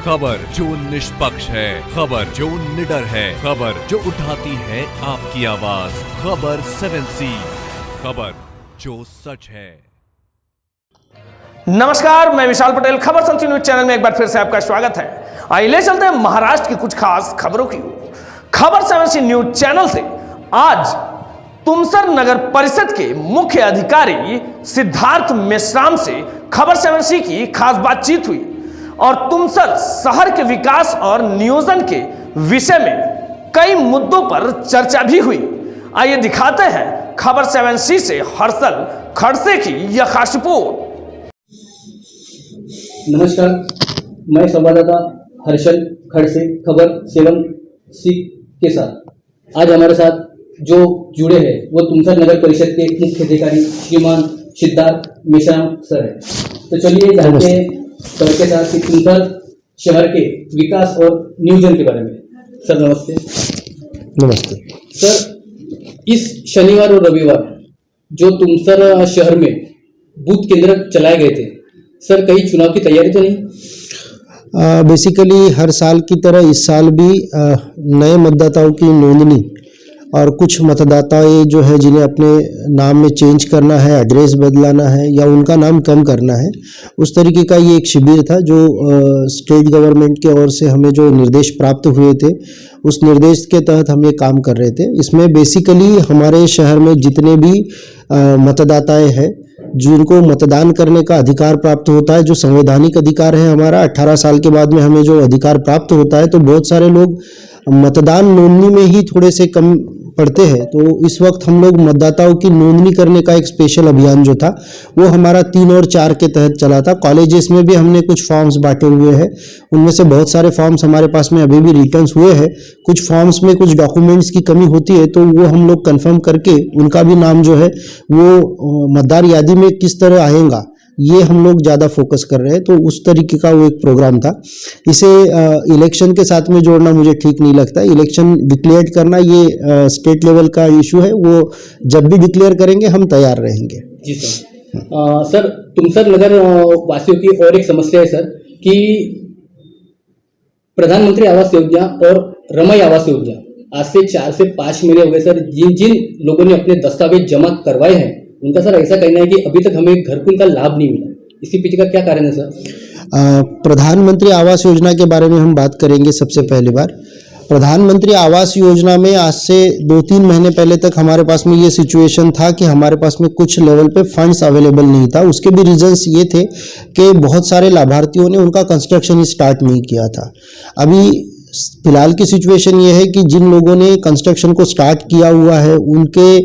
खबर जो निष्पक्ष है, खबर जो निडर है, खबर जो उठाती है आपकी आवाज, खबर 7C, खबर जो सच है। नमस्कार, मैं विशाल पटेल, खबर 7C न्यूज चैनल में एक बार फिर से आपका स्वागत है। आइए ले चलते हैं महाराष्ट्र की कुछ खास खबरों की ओर। खबर 7C न्यूज चैनल से आज तुमसर नगर परिषद के मुख्य अधिकारी सिद्धार्थ मेश्राम से खबर 7C की खास बातचीत हुई और तुमसर शहर के विकास और नियोजन के विषय में कई मुद्दों पर चर्चा भी हुई। आइए दिखाते हैं खबर 7C से हर्षल खड़से की यह खास रिपोर्ट। नमस्कार, मैं संवाददाता हर्षल खड़से खबर 7C के साथ। आज हमारे साथ जो जुड़े हैं वो तुमसर नगर परिषद के मुख्य अधिकारी श्रीमान सिद्धार्थ मेश्राम सर है। तो चलिए जानते हैं सर के साथ कि तुमसर शहर के विकास और नियोजन के बारे में। सर नमस्ते। नमस्ते सर, इस शनिवार और रविवार जो तुमसर शहर में बूथ केंद्र चलाए गए थे, सर कहीं चुनाव की तैयारी तो नहीं? बेसिकली हर साल की तरह इस साल भी नए मतदाताओं की नोंदनी और कुछ मतदाताएं जो है जिन्हें अपने नाम में चेंज करना है, एड्रेस बदलाना है या उनका नाम कम करना है, उस तरीके का ये एक शिविर था जो स्टेट गवर्नमेंट की ओर से हमें जो निर्देश प्राप्त हुए थे उस निर्देश के तहत हम ये काम कर रहे थे। इसमें बेसिकली हमारे शहर में जितने भी मतदाताएं हैं जिनको मतदान करने का अधिकार प्राप्त होता है, जो संवैधानिक अधिकार है हमारा, 18 साल के बाद में हमें जो अधिकार प्राप्त होता है, तो बहुत सारे लोग मतदान नोंदनी में ही थोड़े से कम पढ़ते हैं। तो इस वक्त हम लोग मतदाताओं की नोंदनी करने का एक स्पेशल अभियान जो था वो हमारा 3 और 4 के तहत चला था। कॉलेजेस में भी हमने कुछ फॉर्म्स बांटे हुए हैं, उनमें से बहुत सारे फॉर्म्स हमारे पास में अभी भी रिटर्न्स हुए हैं। कुछ फॉर्म्स में कुछ डॉक्यूमेंट्स की कमी होती है तो वो हम लोग कंफर्म करके उनका भी नाम जो है वो मतदार यादी में किस तरह आएगा ये हम लोग ज़्यादा फोकस कर रहे हैं। तो उस तरीके का वो एक प्रोग्राम था। इसे इलेक्शन के साथ में जोड़ना मुझे ठीक नहीं लगता। इलेक्शन डिक्लेयर करना ये स्टेट लेवल का इशू है, वो जब भी डिक्लेयर करेंगे हम तैयार रहेंगे। जी सर। सर, तुमसर नगर वासियों की और एक समस्या है सर कि प्रधानमंत्री आवास योजना और रमई आवास योजना आज से 4 से 5 महीने हो गए सर। जिन जिन लोगों ने अपने दस्तावेज जमा करवाए हैं उनका सर ऐसा कहना है कि अभी तक हमें घरकुल का लाभ नहीं मिला। इसके पीछे का क्या कारण है सर? प्रधानमंत्री आवास योजना के बारे में हम बात करेंगे। सबसे पहली बार प्रधानमंत्री आवास योजना में आज से 2-3 महीने पहले तक हमारे पास में ये सिचुएशन था कि हमारे पास में कुछ लेवल पे फंड्स अवेलेबल नहीं था। उसके भी रीजंस ये थे कि बहुत सारे लाभार्थियों ने उनका कंस्ट्रक्शन स्टार्ट नहीं किया था। अभी फिलहाल की सिचुएशन ये है कि जिन लोगों ने कंस्ट्रक्शन को स्टार्ट किया हुआ है उनके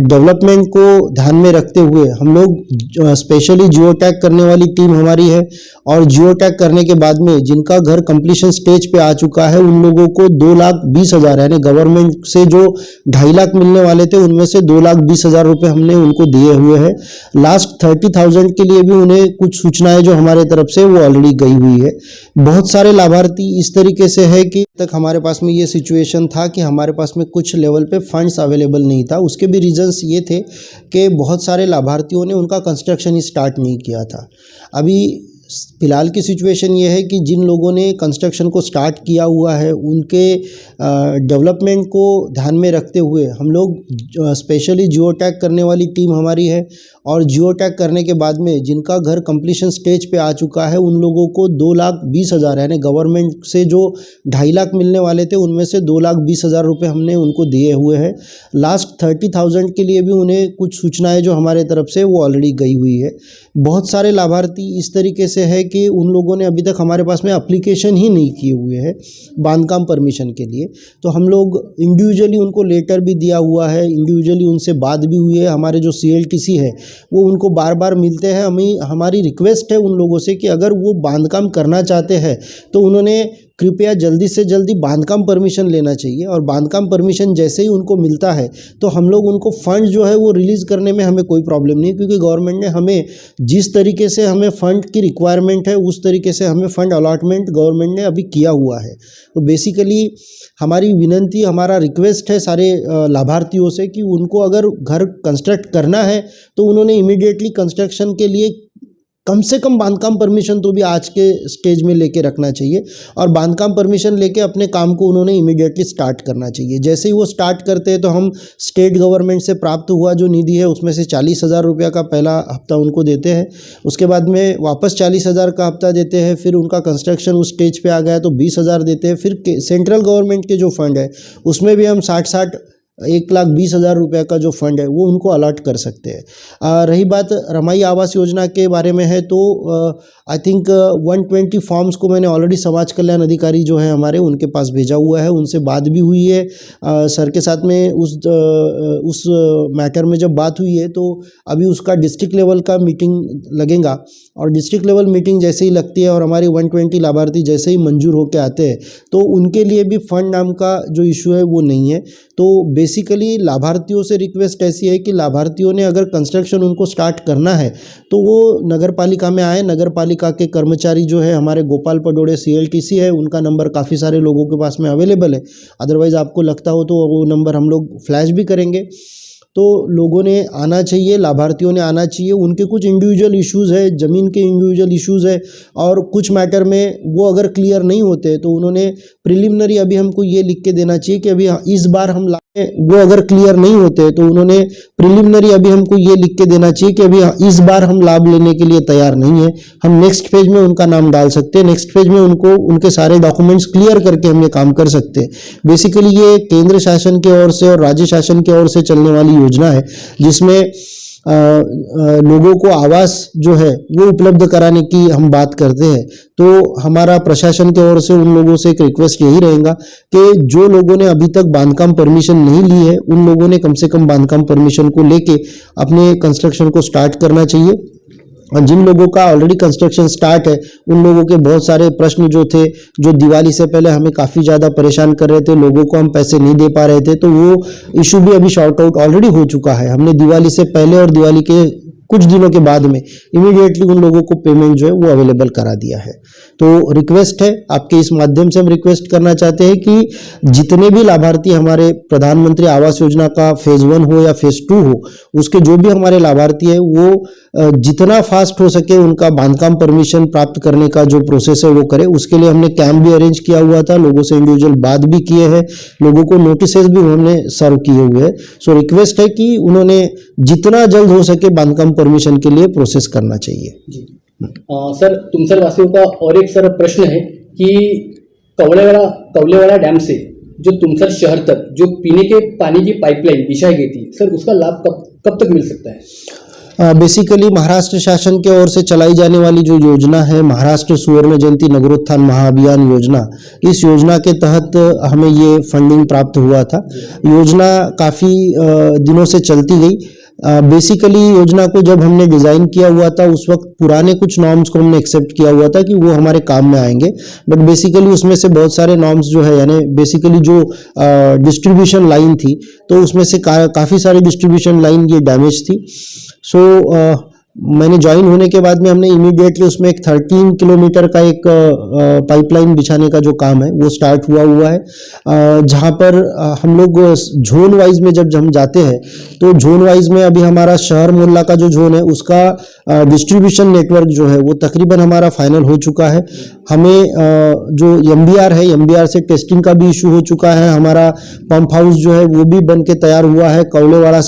डेवलपमेंट को ध्यान में रखते हुए हम लोग स्पेशली जियो टैग करने वाली टीम हमारी है और जियो टैग करने के बाद में जिनका घर कंप्लीशन स्टेज पे आ चुका है उन लोगों को 2,20,000 यानी गवर्नमेंट से जो 2.5 लाख मिलने वाले थे उनमें से 2,20,000 रुपये हमने उनको दिए हुए हैं। लास्ट 30,000 के लिए भी उन्हें कुछ सूचनाएं जो हमारे तरफ से वो ऑलरेडी गई हुई है। बहुत सारे लाभार्थी इस तरीके से है कि तक हमारे पास में ये सिचुएशन था कि हमारे पास में कुछ लेवल पे फंड्स अवेलेबल नहीं था। उसके भी रीजंस ये थे कि बहुत सारे लाभार्थियों ने उनका कंस्ट्रक्शन स्टार्ट नहीं किया था। अभी फिलहाल की सिचुएशन ये है कि जिन लोगों ने कंस्ट्रक्शन को स्टार्ट किया हुआ है उनके डेवलपमेंट को ध्यान में रखते हुए हम लोग स्पेशली जियो टैग करने वाली टीम हमारी है और जियो टैग करने के बाद में जिनका घर कंप्लीशन स्टेज पे आ चुका है उन लोगों को 2,20,000 यानी गवर्नमेंट से जो 2.5 लाख मिलने वाले थे उनमें से 2,20,000 रुपये हमने उनको दिए हुए हैं। लास्ट 30,000 के लिए भी उन्हें कुछ सूचनाएं जो हमारे तरफ से वो ऑलरेडी गई हुई है। बहुत सारे लाभार्थी इस तरीके से है कि उन लोगों ने अभी तक हमारे पास में एप्लीकेशन ही नहीं किए हुए हैं बांधकाम परमिशन के लिए। तो हम लोग इंडिविजुअली उनको लेटर भी दिया हुआ है, इंडिविजुअली उनसे बात भी हुई है। हमारे जो CLTC है वो उनको बार बार मिलते हैं। हमारी रिक्वेस्ट है उन लोगों से कि अगर वो बांधकाम करना चाहते हैं तो उन्होंने कृपया जल्दी से जल्दी बांधकाम परमिशन लेना चाहिए और बांधकाम परमिशन जैसे ही उनको मिलता है तो हम लोग उनको फंड जो है वो रिलीज़ करने में हमें कोई प्रॉब्लम नहीं, क्योंकि गवर्नमेंट ने हमें जिस तरीके से हमें फ़ंड की रिक्वायरमेंट है उस तरीके से हमें फ़ंड अलॉटमेंट गवर्नमेंट ने अभी किया हुआ है। तो बेसिकली हमारी विनंती, हमारा रिक्वेस्ट है सारे लाभार्थियों से कि उनको अगर घर कंस्ट्रक्ट करना है तो उन्होंने इमीडिएटली कंस्ट्रक्शन के लिए कम से कम बांधकाम परमिशन तो भी आज के स्टेज में लेके रखना चाहिए और बांधकाम परमिशन लेके अपने काम को उन्होंने इमीडिएटली स्टार्ट करना चाहिए। जैसे ही वो स्टार्ट करते हैं तो हम स्टेट गवर्नमेंट से प्राप्त हुआ जो निधि है उसमें से 40,000 रुपया का पहला हफ्ता उनको देते हैं, उसके बाद में वापस 40,000 का हफ्ता देते हैं, फिर उनका कंस्ट्रक्शन उस स्टेज पे आ गया तो 20,000 देते हैं। फिर सेंट्रल गवर्नमेंट के जो फंड है उसमें भी हम 60-60 1,20,000 रुपये का जो फंड है वो उनको अलॉट कर सकते हैं। रही बात रमाई आवास योजना के बारे में है तो आई थिंक 120 फॉर्म्स को मैंने ऑलरेडी समाज कल्याण अधिकारी जो है हमारे उनके पास भेजा हुआ है, उनसे बात भी हुई है सर के साथ में। उस मैटर में जब बात हुई है तो अभी उसका डिस्ट्रिक्ट लेवल का मीटिंग लगेगा और डिस्ट्रिक्ट लेवल मीटिंग जैसे ही लगती है और हमारे 120 लाभार्थी जैसे ही मंजूर होकर आते हैं तो उनके लिए भी फंड नाम का जो इशू है वो नहीं है। तो बेसिकली लाभार्थियों से रिक्वेस्ट ऐसी है कि लाभार्थियों ने अगर कंस्ट्रक्शन उनको स्टार्ट करना है तो वो नगर पालिका में आए। नगर पालिका के कर्मचारी जो है हमारे गोपाल पडोड़े CLTC है, उनका नंबर काफ़ी सारे लोगों के पास में अवेलेबल है, अदरवाइज़ आपको लगता हो तो वो नंबर हम लोग फ्लैश भी करेंगे। तो लोगों ने आना चाहिए, लाभार्थियों ने आना चाहिए। उनके कुछ इंडिविजुअल इश्यूज़ है, ज़मीन के इंडिविजुअल इश्यूज़ है और कुछ मैटर में वो अगर क्लियर नहीं होते तो उन्होंने प्रिलिमिनरी अभी हमको ये लिख के देना चाहिए कि अभी इस बार हम वो अगर क्लियर नहीं होते तो उन्होंने प्रिलिमिनरी अभी हमको ये लिख के देना चाहिए कि अभी इस बार हम लाभ लेने के लिए तैयार नहीं है। हम नेक्स्ट पेज में उनका नाम डाल सकते हैं, नेक्स्ट पेज में उनको उनके सारे डॉक्यूमेंट्स क्लियर करके हम ये काम कर सकते हैं। बेसिकली ये केंद्र शासन की ओर से और राज्य शासन की ओर से चलने वाली योजना है जिसमें लोगों को आवास जो है वो उपलब्ध कराने की हम बात करते हैं। तो हमारा प्रशासन की ओर से उन लोगों से एक रिक्वेस्ट यही रहेगा कि जो लोगों ने अभी तक बांधकाम परमिशन नहीं ली है उन लोगों ने कम से कम बांधकाम परमिशन को लेके अपने कंस्ट्रक्शन को स्टार्ट करना चाहिए। और जिन लोगों का ऑलरेडी कंस्ट्रक्शन स्टार्ट है उन लोगों के बहुत सारे प्रश्न जो थे, जो दिवाली से पहले हमें काफ़ी ज़्यादा परेशान कर रहे थे, लोगों को हम पैसे नहीं दे पा रहे थे, तो वो इशू भी अभी शॉर्ट आउट ऑलरेडी हो चुका है। हमने दिवाली से पहले और दिवाली के कुछ दिनों के बाद में इमीडिएटली उन लोगों को पेमेंट जो है वो अवेलेबल करा दिया है। तो रिक्वेस्ट है, आपके इस माध्यम से हम रिक्वेस्ट करना चाहते हैं कि जितने भी लाभार्थी हमारे प्रधानमंत्री आवास योजना का फेज़ 1 हो या फेज़ 2 हो, उसके जो भी हमारे लाभार्थी है वो जितना फास्ट हो सके उनका बांधकाम परमिशन प्राप्त करने का जो प्रोसेस है वो करे। उसके लिए हमने कैंप भी अरेंज किया हुआ था, लोगों से इंडिविजुअल बात भी किए हैं, लोगों को नोटिसेस भी उन्होंने सर्व किए हुए हैं। सो रिक्वेस्ट है कि उन्होंने जितना जल्द हो सके बांधकाम परमिशन के लिए प्रोसेस करना चाहिए। सर, तुमसर वासियों का और एक सर प्रश्न है कि कवलेवाड़ा डैम से जो तुमसर शहर तक जो पीने के पानी की पाइपलाइन बिछाई गई थी, सर उसका लाभ कब तक मिल सकता है? बेसिकली महाराष्ट्र शासन की ओर से चलाई जाने वाली जो योजना है महाराष्ट्र सुवर्ण जयंती नगरोत्थान महाअभियान योजना, इस योजना के तहत हमें ये फंडिंग प्राप्त हुआ था। योजना काफ़ी दिनों से चलती गई। बेसिकली योजना को जब हमने डिज़ाइन किया हुआ था उस वक्त पुराने कुछ नॉर्म्स को हमने एक्सेप्ट किया हुआ था कि वो हमारे काम में आएंगे, बट बेसिकली उसमें से बहुत सारे नॉर्म्स जो है यानी बेसिकली जो डिस्ट्रीब्यूशन लाइन थी तो उसमें से काफ़ी सारी डिस्ट्रीब्यूशन लाइन ये डैमेज थी। सो मैंने ज्वाइन होने के बाद में हमने इमीडिएटली उसमें एक 13 किलोमीटर का एक पाइपलाइन बिछाने का जो काम है वो स्टार्ट हुआ है, जहाँ पर हम लोग जोन वाइज में जब हम जाते हैं तो जोन वाइज में अभी हमारा शहर मोहल्ला का जो जोन है उसका डिस्ट्रीब्यूशन नेटवर्क जो है वो तकरीबन हमारा फाइनल हो चुका है। हमें जो MBR है, MBR से टेस्टिंग का भी इशू हो चुका है। हमारा पंप हाउस जो है वो भी बन के तैयार हुआ है। कौलेवाड़ा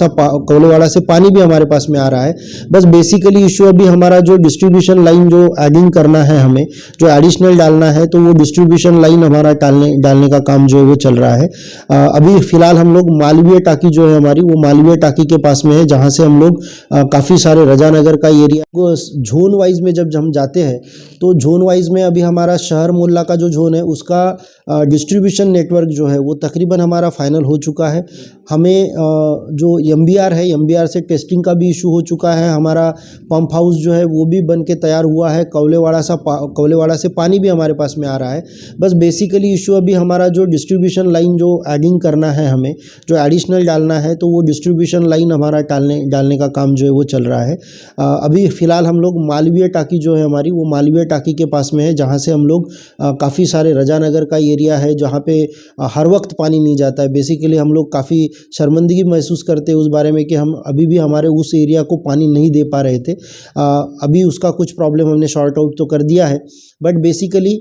से पानी भी हमारे पास में आ रहा है। बस बेसिकली इशू अभी हमारा जो डिस्ट्रीब्यूशन लाइन जो एडिंग करना है, हमें जो एडिशनल डालना है, तो वो डिस्ट्रीब्यूशन लाइन हमारा डालने का काम जो है वो चल रहा है। अभी फिलहाल हम लोग मालवीय टाकी जो है हमारी वो मालवीय टाकी के पास में है, जहाँ से हम लोग काफ़ी सारे रजानगर का एरिया जोन वाइज में जब हम जाते हैं तो जोन वाइज में अभी हमारा शहर मोहल्ला का जो जोन है उसका डिस्ट्रीब्यूशन नेटवर्क जो है वो तकरीबन हमारा फाइनल हो चुका है। हमें जो MBR है, MBR से टेस्टिंग का भी इशू हो चुका है। हमारा पंप हाउस जो है वो भी बन के तैयार हुआ है। कौलेवाड़ा से पानी भी हमारे पास में आ रहा है। बस बेसिकली इशू अभी हमारा जो डिस्ट्रीब्यूशन लाइन जो एडिंग करना है, हमें जो एडिशनल डालना है, तो वो डिस्ट्रीब्यूशन लाइन हमारा डालने का काम जो है वो चल रहा है। अभी फ़िलहाल हम लोग मालवीय टाकी जो है हमारी वो मालवीय टाकी के पास में है, जहाँ से हम लोग काफ़ी सारे रजानगर का एरिया है जहाँ पे हर वक्त पानी नहीं जाता है। बेसिकली हम लोग काफ़ी शर्मिंदगी महसूस करते हैं उस बारे में कि हम अभी भी हमारे उस एरिया को पानी नहीं दे पा रहे थे। अभी उसका कुछ प्रॉब्लम हमने सॉर्ट आउट तो कर दिया है, बट बेसिकली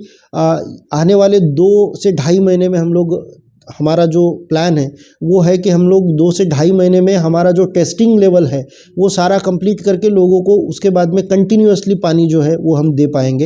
आने वाले 2 से ढाई महीने में हम लोग, हमारा जो प्लान है वो है कि हम लोग 2 से ढाई महीने में हमारा जो टेस्टिंग लेवल है वो सारा कंप्लीट करके लोगों को उसके बाद में कंटिन्यूअसली पानी जो है वो हम दे पाएंगे।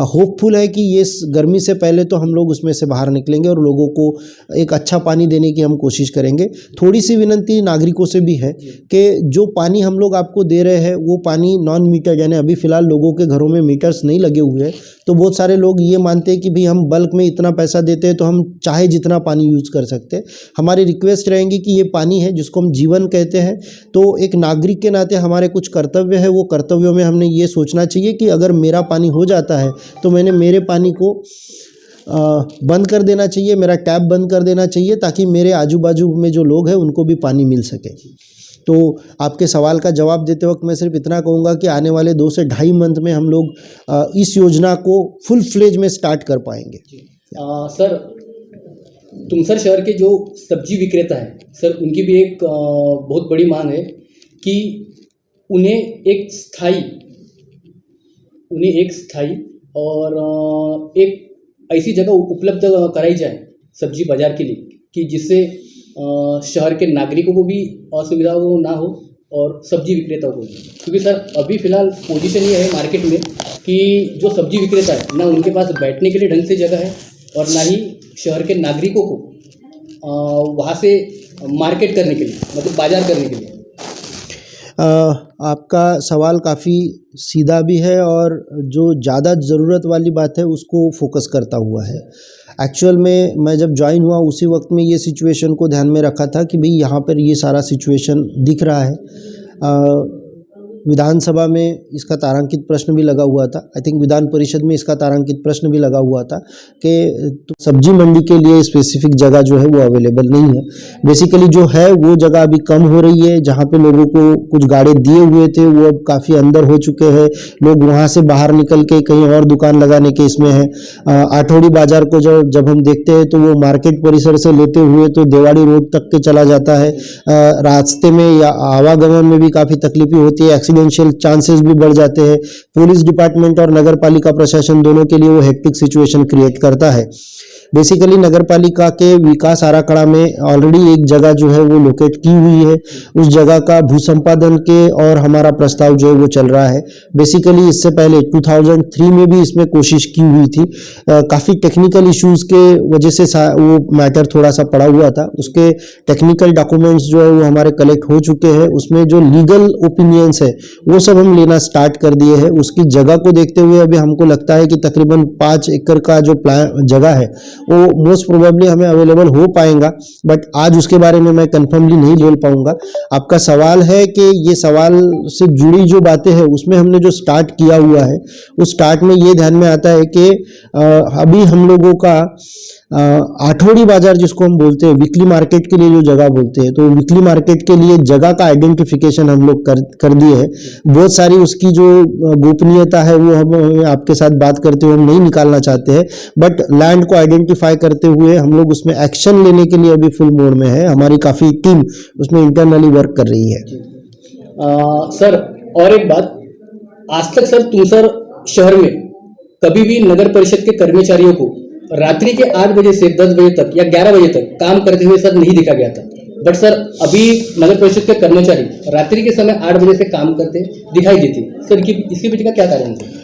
होपफुल है कि ये गर्मी से पहले तो हम लोग उसमें से बाहर निकलेंगे और लोगों को एक अच्छा पानी देने की हम कोशिश करेंगे। थोड़ी सी विनंती नागरिकों से भी है कि जो पानी हम लोग आपको दे रहे हैं वो पानी नॉन मीटर, यानी अभी फ़िलहाल लोगों के घरों में मीटर्स नहीं लगे हुए हैं, तो बहुत सारे लोग ये मानते हैं कि भाई हम बल्क में इतना पैसा देते हैं तो हम चाहे जितना पानी यूज़ कर सकते हैं। हमारी रिक्वेस्ट रहेंगी कि ये पानी है जिसको हम जीवन कहते हैं, तो एक नागरिक के नाते हमारे कुछ कर्तव्य है, वो कर्तव्यों में हमने ये सोचना चाहिए कि अगर मेरा पानी हो जाता है तो मैंने मेरे पानी को बंद कर देना चाहिए, मेरा टैप बंद कर देना चाहिए, ताकि मेरे आजू बाजू में जो लोग हैं उनको भी पानी मिल सके। तो आपके सवाल का जवाब देते वक्त मैं सिर्फ इतना कहूँगा कि आने वाले 2 से ढाई मंथ में हम लोग इस योजना को फुल फ्लेज में स्टार्ट कर पाएंगे। सर, तुमसर शहर के जो सब्जी विक्रेता हैं सर, उनकी भी एक बहुत बड़ी मांग है कि उन्हें एक स्थायी और एक ऐसी जगह उपलब्ध कराई जाए सब्जी बाजार के लिए कि जिससे शहर के नागरिकों को भी असुविधा हो ना हो और सब्जी विक्रेताओं को भी। क्योंकि सर अभी फ़िलहाल पोजीशन ये है मार्केट में कि जो सब्जी विक्रेता है ना उनके पास बैठने के लिए ढंग से जगह है और ना ही शहर के नागरिकों को वहाँ से मार्केट करने के लिए, मतलब बाजार करने के लिए। आपका सवाल काफ़ी सीधा भी है और जो ज़्यादा ज़रूरत वाली बात है उसको फोकस करता हुआ है। एक्चुअल में मैं जब ज्वाइन हुआ उसी वक्त में ये सिचुएशन को ध्यान में रखा था कि भाई यहाँ पर ये सारा सिचुएशन दिख रहा है। विधानसभा में इसका तारांकित प्रश्न भी लगा हुआ था, आई थिंक विधान परिषद में इसका तारांकित प्रश्न भी लगा हुआ था कि सब्जी मंडी के लिए स्पेसिफिक जगह जो है वो अवेलेबल नहीं है। बेसिकली जो है वो जगह अभी कम हो रही है, जहाँ पे लोगों को कुछ गाड़े दिए हुए थे वो अब काफ़ी अंदर हो चुके हैं, लोग वहाँ से बाहर निकल के कहीं और दुकान लगाने के इसमें है। आठौड़ी बाजार को जब हम देखते हैं तो वो मार्केट परिसर से लेते हुए तो देवाड़ी रोड तक के चला जाता है। रास्ते में या आवागमन में भी काफ़ी तकलीफें होती है, एक्सीडेंशियल चांसेस भी बढ़ जाते हैं। पुलिस डिपार्टमेंट और नगर पालिका प्रशासन दोनों के लिए वो हेक्टिक सिचुएशन क्रिएट करता है। बेसिकली नगर पालिका के विकास आराखड़ा में ऑलरेडी एक जगह जो है वो लोकेट की हुई है, उस जगह का भू संपादन के और हमारा प्रस्ताव जो है वो चल रहा है। बेसिकली इससे पहले 2003 में भी इसमें कोशिश की हुई थी, काफ़ी टेक्निकल इश्यूज के वजह से वो मैटर थोड़ा सा पड़ा हुआ था। उसके टेक्निकल डॉक्यूमेंट्स जो है वो हमारे कलेक्ट हो चुके हैं, उसमें जो लीगल ओपिनियंस है वो सब हम लेना स्टार्ट कर दिए हैं। उसकी जगह को देखते हुए अभी हमको लगता है कि तकरीबन 5 एकड़ का जो जगह है वो मोस्ट प्रोबेबली हमें अवेलेबल हो पाएगा, बट आज उसके बारे में मैं कंफर्मली नहीं बोल पाऊंगा। आपका सवाल है कि ये सवाल से जुड़ी जो बातें हैं उसमें हमने जो स्टार्ट किया हुआ है उस स्टार्ट में ये ध्यान में आता है कि अभी हम लोगों का आठौड़ी बाजार जिसको हम बोलते हैं, वीकली मार्केट के लिए जो जगह बोलते हैं, तो वीकली मार्केट के लिए जगह का आइडेंटिफिकेशन हम लोग कर दिए हैं। बहुत सारी उसकी जो गोपनीयता है वो हम आपके साथ बात करते हुए हम नहीं निकालना चाहते हैं, बट लैंड को आइडेंटिफाई करते हुए हम लोग उसमें एक्शन लेने के लिए अभी फुल मोड में है। हमारी काफ़ी टीम उसमें इंटरनली वर्क कर रही है। सर और एक बात, आज तक सर तुमसर शहर में कभी भी नगर परिषद के कर्मचारियों को रात्रि के 8 बजे से 10 बजे तक या 11 बजे तक काम करते हुए सर नहीं दिखा गया था, बट सर अभी नगर परिषद के कर्मचारी रात्रि के समय 8 बजे से काम करते दिखाई देते। सर इसके पीछे का क्या कारण है?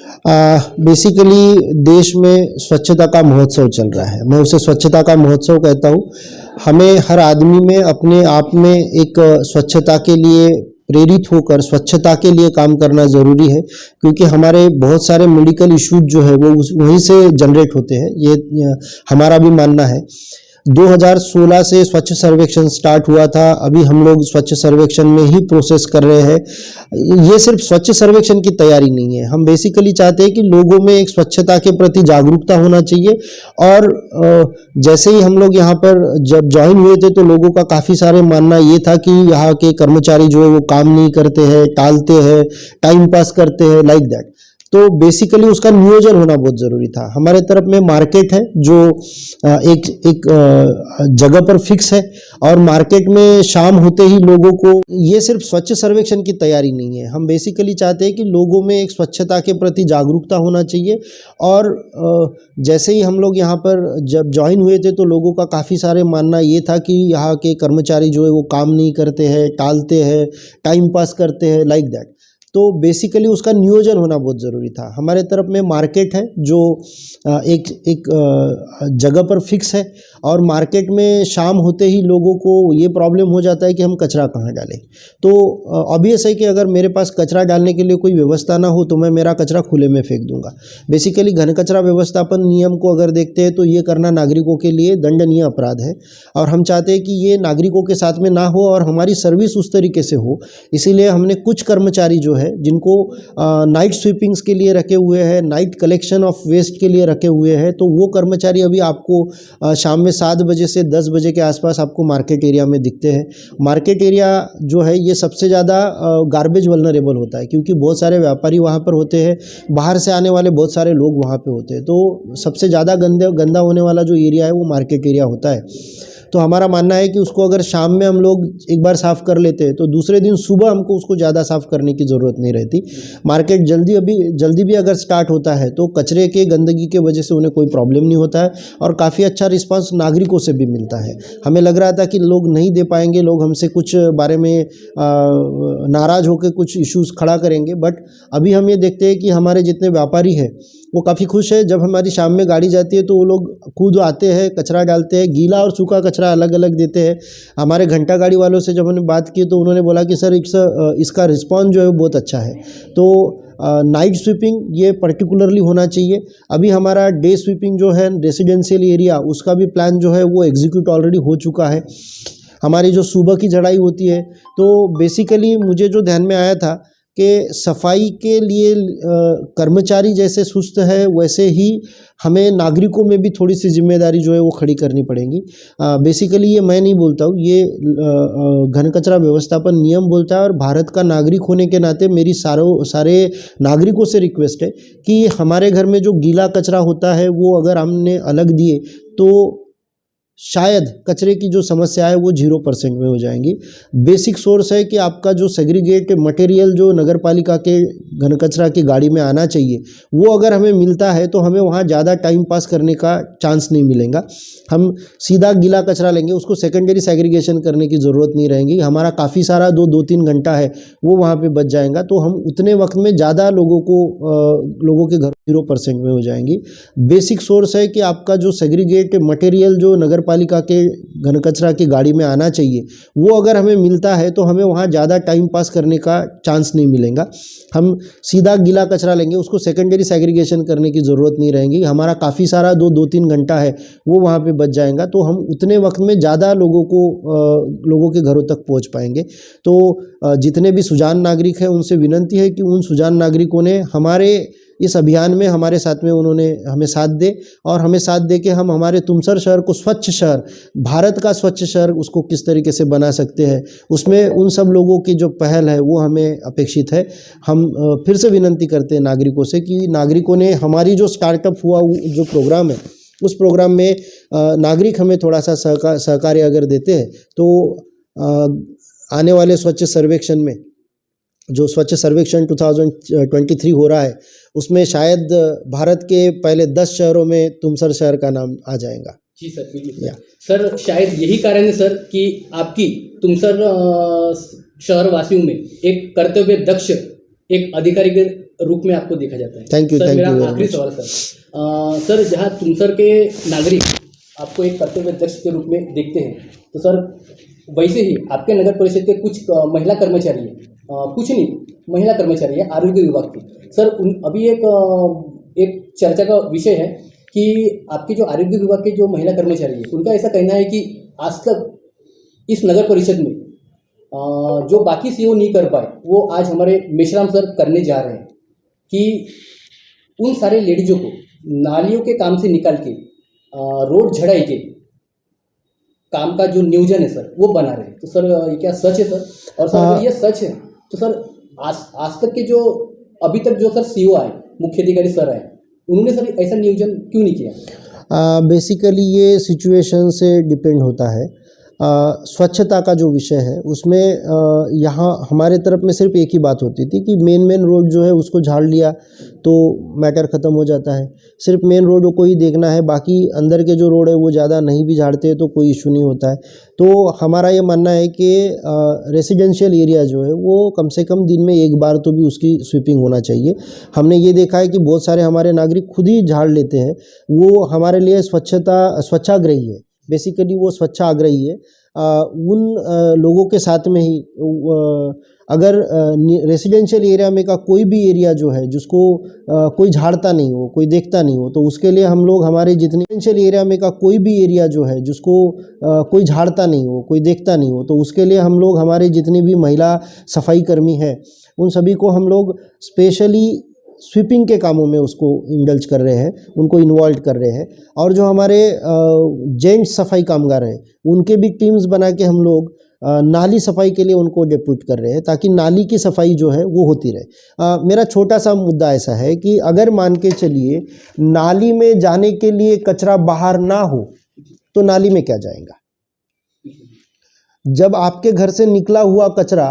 बेसिकली देश में स्वच्छता का महोत्सव चल रहा है, मैं उसे स्वच्छता का महोत्सव कहता हूँ। हमें हर आदमी में अपने आप में एक स्वच्छता के लिए प्रेरित होकर स्वच्छता के लिए काम करना ज़रूरी है, क्योंकि हमारे बहुत सारे मेडिकल इश्यूज जो है वो वहीं से जनरेट होते हैं, ये हमारा भी मानना है। 2016 से स्वच्छ सर्वेक्षण स्टार्ट हुआ था, अभी हम लोग स्वच्छ सर्वेक्षण में ही प्रोसेस कर रहे हैं। ये सिर्फ स्वच्छ सर्वेक्षण की तैयारी नहीं है, हम बेसिकली चाहते हैं कि लोगों में एक स्वच्छता के प्रति जागरूकता होना चाहिए। और जैसे ही हम लोग यहाँ पर जब ज्वाइन हुए थे तो लोगों का काफ़ी सारे मानना ये था कि यहाँ के कर्मचारी जो है वो काम नहीं करते हैं, टालते हैं, टाइम पास करते हैं, लाइक दैट। तो बेसिकली उसका नियोजन होना बहुत ज़रूरी था। हमारे तरफ में मार्केट है जो एक जगह पर फिक्स है, और मार्केट में शाम होते ही लोगों को, ये सिर्फ स्वच्छ सर्वेक्षण की तैयारी नहीं है, हम बेसिकली चाहते हैं कि लोगों में एक स्वच्छता के प्रति जागरूकता होना चाहिए। और जैसे ही हम लोग यहाँ पर जब ज्वाइन हुए थे तो लोगों का काफ़ी सारे मानना ये था कि यहाँ के कर्मचारी जो है वो काम नहीं करते हैं, टालते हैं, टाइम पास करते हैं, लाइक दैट। तो बेसिकली उसका नियोजन होना बहुत ज़रूरी था। हमारे तरफ में मार्केट है जो एक जगह पर फिक्स है, और मार्केट में शाम होते ही लोगों को ये प्रॉब्लम हो जाता है कि हम कचरा कहाँ डालें। तो ऑब्वियस है कि अगर मेरे पास कचरा डालने के लिए कोई व्यवस्था ना हो तो मैं मेरा कचरा खुले में फेंक दूंगा। बेसिकली घन कचरा व्यवस्थापन नियम को अगर देखते हैं तो ये करना नागरिकों के लिए दंडनीय अपराध है, और हम चाहते हैं कि ये नागरिकों के साथ में ना हो और हमारी सर्विस उस तरीके से हो। इसीलिए हमने कुछ कर्मचारी जो है जिनको नाइट स्वीपिंग्स के लिए रखे हुए हैं, नाइट कलेक्शन ऑफ वेस्ट के लिए रखे हुए हैं, तो वो कर्मचारी अभी आपको शाम में 7 बजे से 10 बजे के आसपास आपको मार्केट एरिया में दिखते हैं। मार्केट एरिया जो है ये सबसे ज़्यादा गार्बेज वल्नरेबल होता है, क्योंकि बहुत सारे व्यापारी वहाँ पर होते हैं, बाहर से आने वाले बहुत सारे लोग वहाँ पे होते हैं, तो सबसे ज़्यादा गंदा होने वाला जो एरिया है वो मार्केट एरिया होता है। तो हमारा मानना है कि उसको अगर शाम में हम लोग एक बार साफ़ कर लेते हैं तो दूसरे दिन सुबह हमको उसको ज़्यादा साफ़ करने की ज़रूरत नहीं रहती। मार्केट जल्दी भी अगर स्टार्ट होता है तो कचरे के गंदगी के वजह से उन्हें कोई प्रॉब्लम नहीं होता है, और काफ़ी अच्छा रिस्पांस नागरिकों से भी मिलता है। हमें लग रहा था कि लोग नहीं दे पाएंगे, लोग हमसे कुछ बारे में नाराज़ होकर कुछ इश्यूज़ खड़ा करेंगे, बट अभी हम ये देखते हैं कि हमारे जितने व्यापारी हैं वो काफ़ी खुश है। जब हमारी शाम में गाड़ी जाती है तो वो लोग खुद आते हैं, कचरा डालते हैं, गीला और सूखा कचरा अलग अलग देते हैं। हमारे घंटा गाड़ी वालों से जब हमने बात की तो उन्होंने बोला कि सर इसका रिस्पॉन्स जो है वो बहुत अच्छा है। तो नाइट स्वीपिंग ये पर्टिकुलरली होना चाहिए। अभी हमारा डे स्वीपिंग जो है रेसिडेंशियल एरिया, उसका भी प्लान जो है वो एग्जीक्यूट ऑलरेडी हो चुका है। हमारी जो सुबह की झड़ाई होती है, तो बेसिकली मुझे जो ध्यान में आया था कि सफाई के लिए कर्मचारी जैसे सुस्त है, वैसे ही हमें नागरिकों में भी थोड़ी सी जिम्मेदारी जो है वो खड़ी करनी पड़ेगी। बेसिकली ये मैं नहीं बोलता हूँ, ये घन कचरा व्यवस्थापन नियम बोलता है, और भारत का नागरिक होने के नाते मेरी सारे नागरिकों से रिक्वेस्ट है कि हमारे घर में जो गीला कचरा होता है वो अगर हमने अलग दिए तो शायद कचरे की जो समस्या है वो 0% में हो जाएंगी। बेसिक सोर्स है कि आपका जो सेग्रीगेट मटेरियल जो नगर पालिका के घन कचरा की गाड़ी में आना चाहिए वो अगर हमें मिलता है तो हमें वहाँ ज़्यादा टाइम पास करने का चांस नहीं मिलेगा। हम सीधा गीला कचरा लेंगे, उसको सेकेंडरी सेग्रीगेशन करने की ज़रूरत नहीं रहेगी। हमारा काफ़ी सारा 2-3 घंटा है वो वहाँ पे बच जाएगा, तो हम उतने वक्त में ज़्यादा लोगों के घर 0% में हो जाएंगी। बेसिक सोर्स है कि आपका जो सेग्रीगेट मटेरियल जो नगर पालिका के घन कचरा की गाड़ी में आना चाहिए वो अगर हमें मिलता है तो हमें वहाँ ज़्यादा टाइम पास करने का चांस नहीं मिलेगा। हम सीधा गीला कचरा लेंगे, उसको सेकेंडरी सेग्रीगेशन करने की ज़रूरत नहीं रहेगी। हमारा काफ़ी सारा 2-3 घंटा है वो वहाँ पे बच जाएगा, तो हम उतने वक्त में ज़्यादा लोगों के घरों तक पहुँच पाएंगे। तो जितने भी सुजान नागरिक हैं उनसे विनती है कि उन सुजान नागरिकों ने हमारे इस अभियान में हमारे साथ में उन्होंने हमें साथ दे, और हमें साथ दे के हम हमारे तुमसर शहर को स्वच्छ शहर, भारत का स्वच्छ शहर उसको किस तरीके से बना सकते हैं, उसमें उन सब लोगों की जो पहल है वो हमें अपेक्षित है। हम फिर से विनती करते हैं नागरिकों से कि नागरिकों ने हमारी जो स्टार्टअप हुआ जो प्रोग्राम है उस प्रोग्राम में नागरिक हमें थोड़ा सा सहकार्य अगर देते हैं तो आने वाले स्वच्छ सर्वेक्षण में, जो स्वच्छ सर्वेक्षण 2023 हो रहा है, उसमें शायद भारत के पहले 10 शहरों में तुमसर शहर का नाम आ जाएगा। जी सर, बिल्कुल सर। शायद यही कारण है सर कि आपकी तुमसर शहर वासियों में एक कर्तव्य दक्ष एक अधिकारी के रूप में आपको देखा जाता है। Thank you. मेरा आखिरी सवाल सर, जहाँ तुमसर के नागरिक आपको एक कर्तव्य दक्ष के रूप में देखते हैं, तो सर वैसे ही आपके नगर परिषद के कुछ महिला कर्मचारी हैं, कुछ नहीं महिला कर्मचारी है आरोग्य विभाग की सर, अभी एक चर्चा का विषय है कि आपके जो आरोग्य विभाग के जो महिला कर्मचारी है उनका ऐसा कहना है कि आज तक इस नगर परिषद में जो बाकी सीओ नहीं कर पाए वो आज हमारे मेश्राम सर करने जा रहे हैं, कि उन सारे लेडीजों को नालियों के काम से निकाल के रोड झड़ाई के काम का जो नियोजन है सर वो बना रहे हैं। तो सर ये क्या सच है सर? और सर अगर ये सच है तो सर आज तक के जो अभी तक जो सर सीओ आए मुख्य अधिकारी सर आए, उन्होंने सर ऐसा नियोजन क्यों नहीं किया? बेसिकली ये सिचुएशन से डिपेंड होता है। स्वच्छता का जो विषय है उसमें यहाँ हमारे तरफ में सिर्फ एक ही बात होती थी कि मेन रोड जो है उसको झाड़ लिया तो मैटर ख़त्म हो जाता है। सिर्फ मेन रोड को ही देखना है, बाकी अंदर के जो रोड है वो ज़्यादा नहीं भी झाड़ते तो कोई इशू नहीं होता है। तो हमारा ये मानना है कि रेसिडेंशियल एरिया जो है वो कम से कम दिन में एक बार तो भी उसकी स्वीपिंग होना चाहिए। हमने ये देखा है कि बहुत सारे हमारे नागरिक खुद ही झाड़ लेते हैं, वो हमारे लिए स्वच्छाग्रही है। बेसिकली वो स्वच्छाग्रही है। उन लोगों के साथ में ही अगर रेसिडेंशियल एरिया में का कोई भी एरिया जो है जिसको कोई झाड़ता नहीं हो, कोई देखता नहीं हो, तो उसके लिए हम लोग हमारे जितने रेसिडेंशियल एरिया में का कोई भी एरिया जो है जिसको कोई झाड़ता नहीं हो, कोई देखता नहीं हो, तो उसके लिए हम लोग हमारे जितनी भी महिला सफाई कर्मी हैं उन सभी को हम लोग स्पेशली स्वीपिंग के कामों में उसको इंडल्ज कर रहे हैं, उनको इन्वॉल्व कर रहे हैं। और जो हमारे जेंट्स सफाई कामगार हैं उनके भी टीम्स बना के हम लोग नाली सफाई के लिए उनको डिप्यूट कर रहे हैं ताकि नाली की सफाई जो है वो होती रहे। मेरा छोटा सा मुद्दा ऐसा है कि अगर मान के चलिए नाली में जाने के लिए कचरा बाहर ना हो तो नाली में क्या जाएगा? जब आपके घर से निकला हुआ कचरा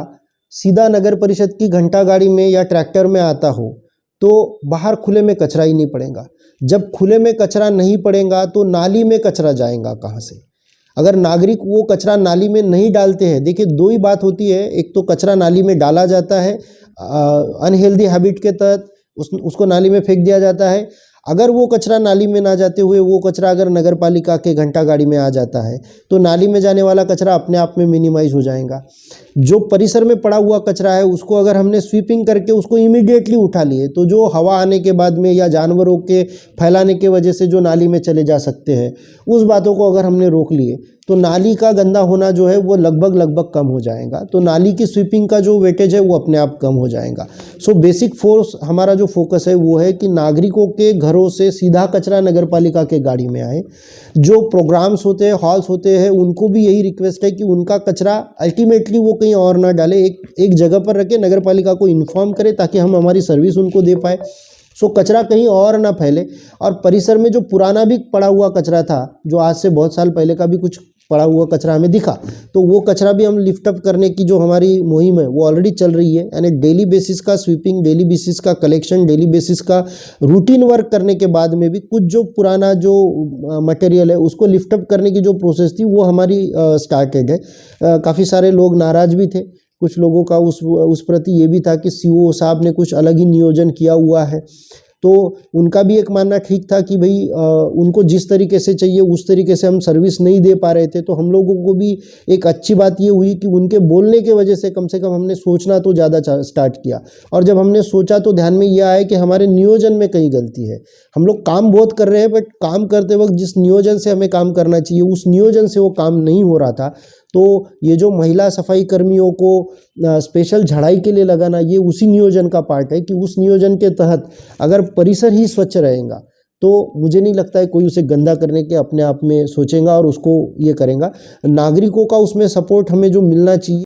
सीधा नगर परिषद की घंटा गाड़ी में या ट्रैक्टर में आता हो तो बाहर खुले में कचरा ही नहीं पड़ेगा। जब खुले में कचरा नहीं पड़ेगा तो नाली में कचरा जाएगा कहाँ से? अगर नागरिक वो कचरा नाली में नहीं डालते हैं, देखिए दो ही बात होती है, एक तो कचरा नाली में डाला जाता है अनहेल्दी हैबिट के तहत, उसको नाली में फेंक दिया जाता है। अगर वो कचरा नाली में ना जाते हुए वो कचरा अगर नगर पालिका के घंटा गाड़ी में आ जाता है तो नाली में जाने वाला कचरा अपने आप में मिनिमाइज हो जाएगा। जो परिसर में पड़ा हुआ कचरा है उसको अगर हमने स्वीपिंग करके उसको इमीडिएटली उठा लिए तो जो हवा आने के बाद में या जानवरों के फैलाने के वजह से जो नाली में चले जा सकते हैं उस बातों को अगर हमने रोक लिए तो नाली का गंदा होना जो है वो लगभग कम हो जाएगा। तो नाली की स्वीपिंग का जो वेटेज है वो अपने आप कम हो जाएगा। सो बेसिक फोर्स हमारा जो फोकस है वो है कि नागरिकों के घरों से सीधा कचरा नगर पालिका के गाड़ी में आए। जो प्रोग्राम्स होते हैं, हॉल्स होते हैं, उनको भी यही रिक्वेस्ट है कि उनका कचरा अल्टीमेटली वो कहीं और ना डाले, एक जगह पर रखे, नगर पालिका को इन्फॉर्म करे ताकि हम हमारी सर्विस उनको दे पाए। सो कचरा कहीं और ना फैले। और परिसर में जो पुराना भी पड़ा हुआ कचरा था, जो आज से बहुत साल पहले का भी कुछ पड़ा हुआ कचरा हमें दिखा, तो वो कचरा भी हम लिफ्ट अप करने की जो हमारी मुहिम है वो ऑलरेडी चल रही है। यानी डेली बेसिस का स्वीपिंग, डेली बेसिस का कलेक्शन, डेली बेसिस का रूटीन वर्क करने के बाद में भी कुछ जो पुराना जो मटेरियल है उसको लिफ्ट अप करने की जो प्रोसेस थी वो हमारी स्टार्टेड है। काफ़ी सारे लोग नाराज़ भी थे, कुछ लोगों का उस प्रति ये भी था कि सीओ साहब ने कुछ अलग ही नियोजन किया हुआ है, तो उनका भी एक मानना ठीक था कि भाई उनको जिस तरीके से चाहिए उस तरीके से हम सर्विस नहीं दे पा रहे थे। तो हम लोगों को भी एक अच्छी बात ये हुई कि उनके बोलने के वजह से कम हमने सोचना तो ज़्यादा स्टार्ट किया। और जब हमने सोचा तो ध्यान में यह आया कि हमारे नियोजन में कहीं गलती है। हम लोग काम बहुत कर रहे हैं बट काम करते वक्त जिस नियोजन से हमें काम करना चाहिए उस नियोजन से वो काम नहीं हो रहा था। तो ये जो महिला सफाई कर्मियों को स्पेशल झाड़ाई के लिए लगाना, ये उसी नियोजन का पार्ट है कि उस नियोजन के तहत अगर परिसर ही स्वच्छ रहेगा तो मुझे नहीं लगता है कोई उसे गंदा करने के अपने आप में सोचेगा और उसको ये करेगा। नागरिकों का उसमें सपोर्ट हमें जो मिलना चाहिए